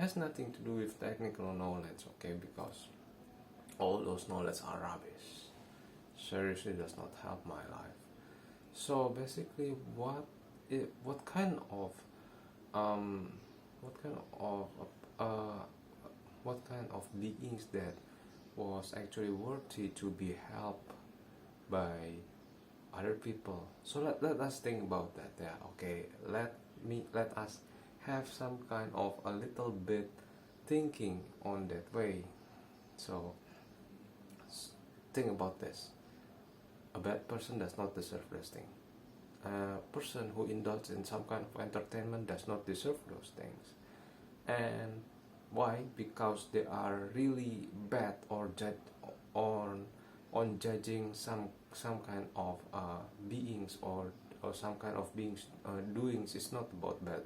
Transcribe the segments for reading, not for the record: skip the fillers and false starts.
has nothing to do with technical knowledge, okay, because all those knowledge are rubbish. Seriously does not help my life. So basically, what kind of um what kind of uh what kind of beings that was actually worthy to be helped by other people? So let us think about that. Yeah, okay, let us have some kind of a little bit thinking on that way. So think about this. A bad person does not deserve those things. A person who indulges in some kind of entertainment does not deserve those things. And why? Because they are really bad or on judging some kind of beings or some kind of beings doings. Is not about bad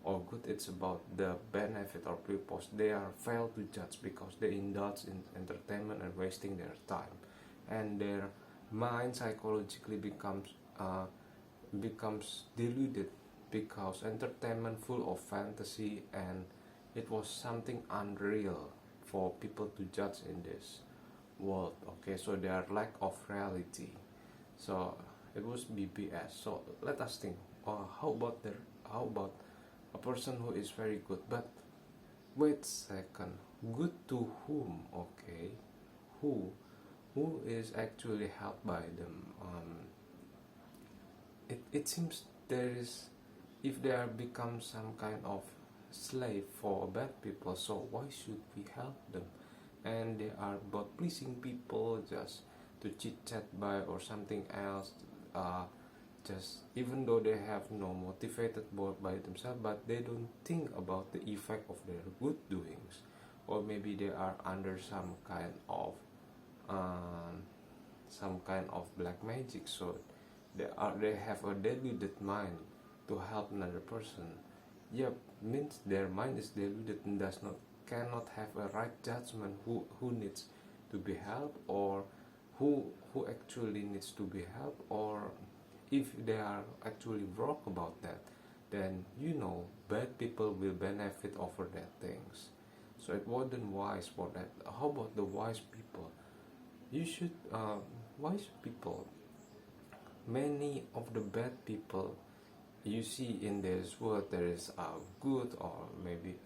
or good, it's about the benefit or purpose. They are failed to judge because they indulge in entertainment and wasting their time, and their mind psychologically becomes deluded because entertainment full of fantasy, and it was something unreal for people to judge in this world. Okay, so their lack of reality, so it was BBS. So let us think, how about a person who is very good, but wait second, good to whom? Okay, who who is actually helped by them? It seems there is, if they are become some kind of slave for bad people, so why should we help them? And they are about pleasing people just to chit chat by or something else, just even though they have no motivated by themselves, but they don't think about the effect of their good doings, or maybe they are under um, some kind of black magic, so they have a deluded mind to help another person. Yep, means their mind is deluded and does not cannot have a right judgment who needs to be helped, or who actually needs to be helped, or if they are actually wrong about that, then bad people will benefit over that things. So it wasn't wise for that. How about the wise people? You should wise people, many of the bad people you see in this world, there is good, or maybe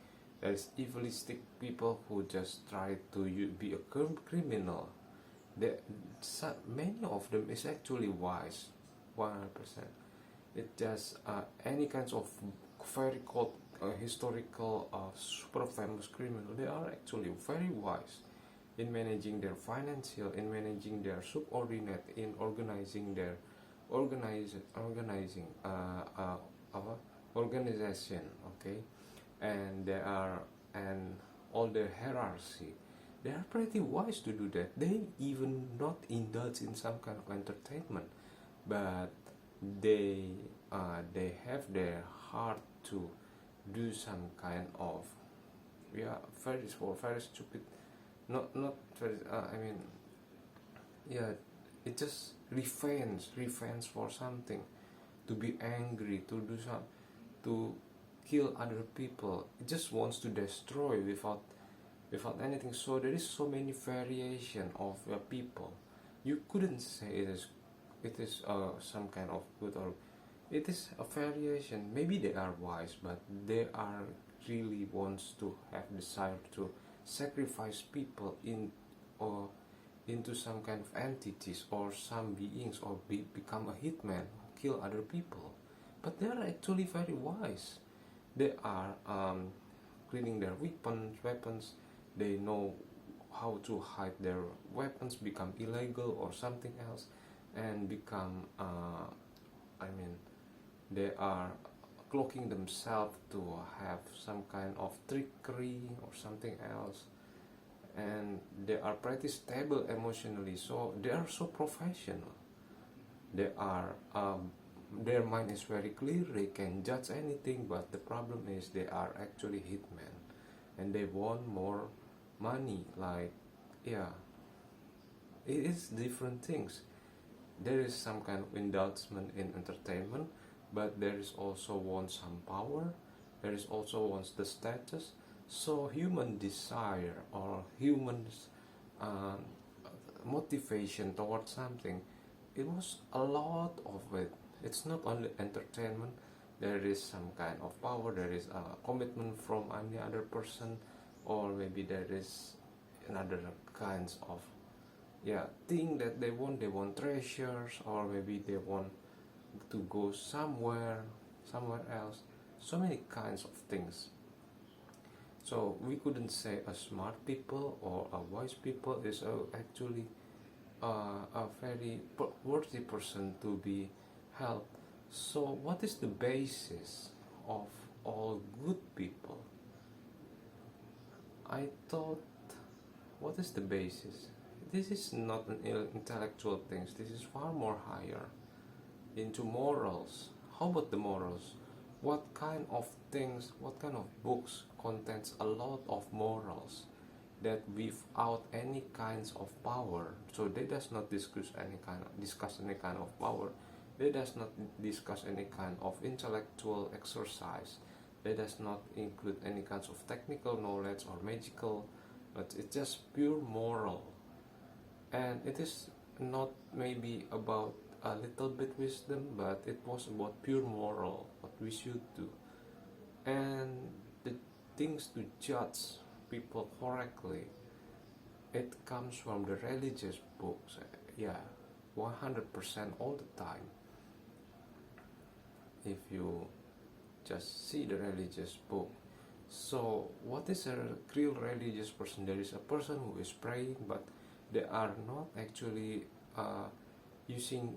there's evilistic people who just try to be a criminal. Many of them is actually wise, 100%. It just any kinds of very called historical super famous criminal, they are actually very wise in managing their financial, in managing their subordinate, in organizing their organizing our organization, okay, and they are, and all the hierarchy, they are pretty wise to do that. They even not indulge in some kind of entertainment, but they have their heart to do some kind of, yeah, very stupid, not very I mean, yeah, it just revenge for something, to be angry, to do some, to kill other people. It just wants to destroy without anything. So there is so many variation of people. You couldn't say it is some kind of good, or it is a variation. Maybe they are wise, but they are really wants to have desire to sacrifice people or into some kind of entities or some beings, or become a hitman, kill other people. But they are actually very wise. They are cleaning their weapons. They know how to hide their weapons, become illegal or something else, and become I mean, they are cloaking themselves to have some kind of trickery or something else, and they are pretty stable emotionally, so they are so professional. They are their mind is very clear, they can judge anything, but the problem is they are actually hitmen, and they want more money. Like, yeah, it is different things. There is some kind of indulgence in entertainment, but there is also wants some power, there is also wants the status. So human desire or humans uh, motivation towards something, it was a lot of it. It's not only entertainment. There is some kind of power, there is a commitment from any other person, or maybe there is another kinds of thing that they want treasures, or maybe they want to go somewhere else. So many kinds of things. So we couldn't say a smart people or a wise people is actually a very worthy person to be helped. So what is the basis of all good people? I thought, what is the basis? This is not an intellectual thing. This is far more higher into morals. How about the morals? What kind of things, what kind of books contains a lot of morals that without any kinds of power? So they does not discuss any kind of power. They does not discuss any kind of intellectual exercise. They does not include any kinds of technical knowledge or magical, but it's just pure moral. And it is not maybe about a little bit wisdom, but it was about pure moral, what we should do. And the things to judge people correctly, it comes from the religious books. Yeah, 100% all the time. If you just see the religious book. So what is a real religious person? There is a person who is praying, but they are not actually using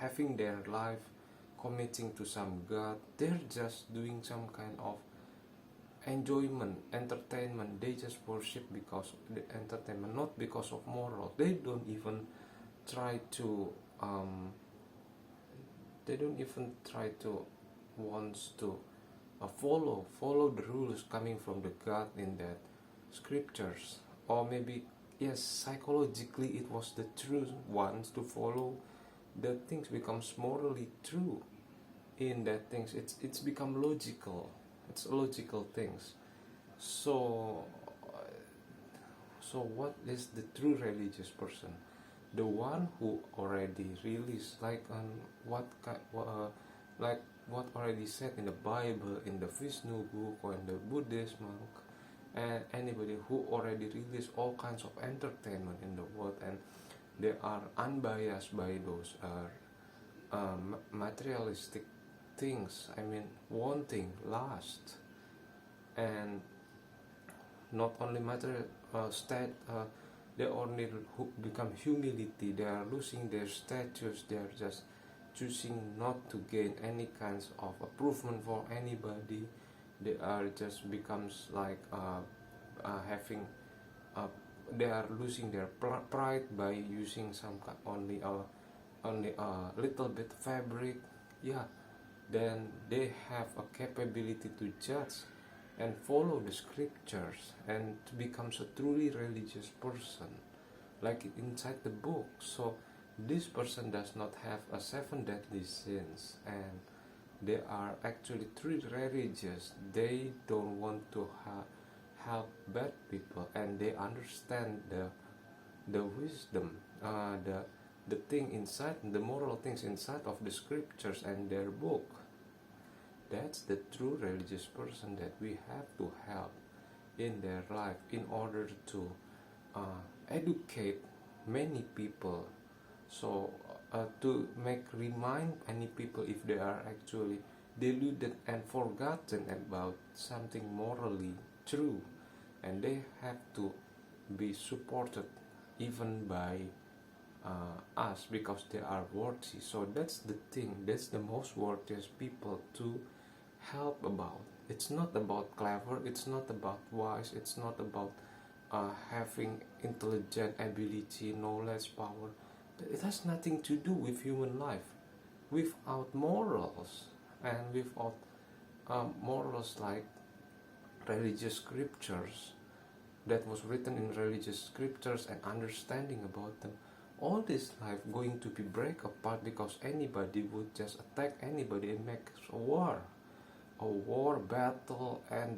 having their life committing to some God. They're just doing some kind of enjoyment, entertainment. They just worship because of the entertainment, not because of moral. They don't even try to wants to follow the rules coming from the God in that scriptures. Or maybe, yes, psychologically it was the true ones to follow. The things becomes morally true in that things. It's become logical. It's logical things. So what is the true religious person? The one who already released, like like what already said in the Bible, in the Vishnu book, or in the Buddhist monk, and anybody who already released all kinds of entertainment in the world, and they are unbiased by those materialistic things. I mean, wanting, lust, and not only material state. They only become humility. They are losing their status. They are just choosing not to gain any kinds of approval for anybody. They are just becomes like having they are losing their pride by using only a little bit fabric. Yeah, then they have a capability to judge and follow the scriptures and to become a truly religious person, like inside the book. So this person does not have a 7 deadly sins, and they are actually truly religious. They don't want to help bad people, and they understand the wisdom, the thing inside, the moral things inside of the scriptures and their book. That's the true religious person that we have to help in their life in order to educate many people. So to remind many people if they are actually deluded and forgotten about something morally true, and they have to be supported even by us because they are worthy. So that's the thing, that's the most worthiest people to help about. It's not about clever, it's not about wise, it's not about having intelligent ability, knowledge, power. It has nothing to do with human life. Without morals, and without morals like religious scriptures that was written in religious scriptures and understanding about them, all this life going to be break apart because anybody would just attack anybody and make a war battle, and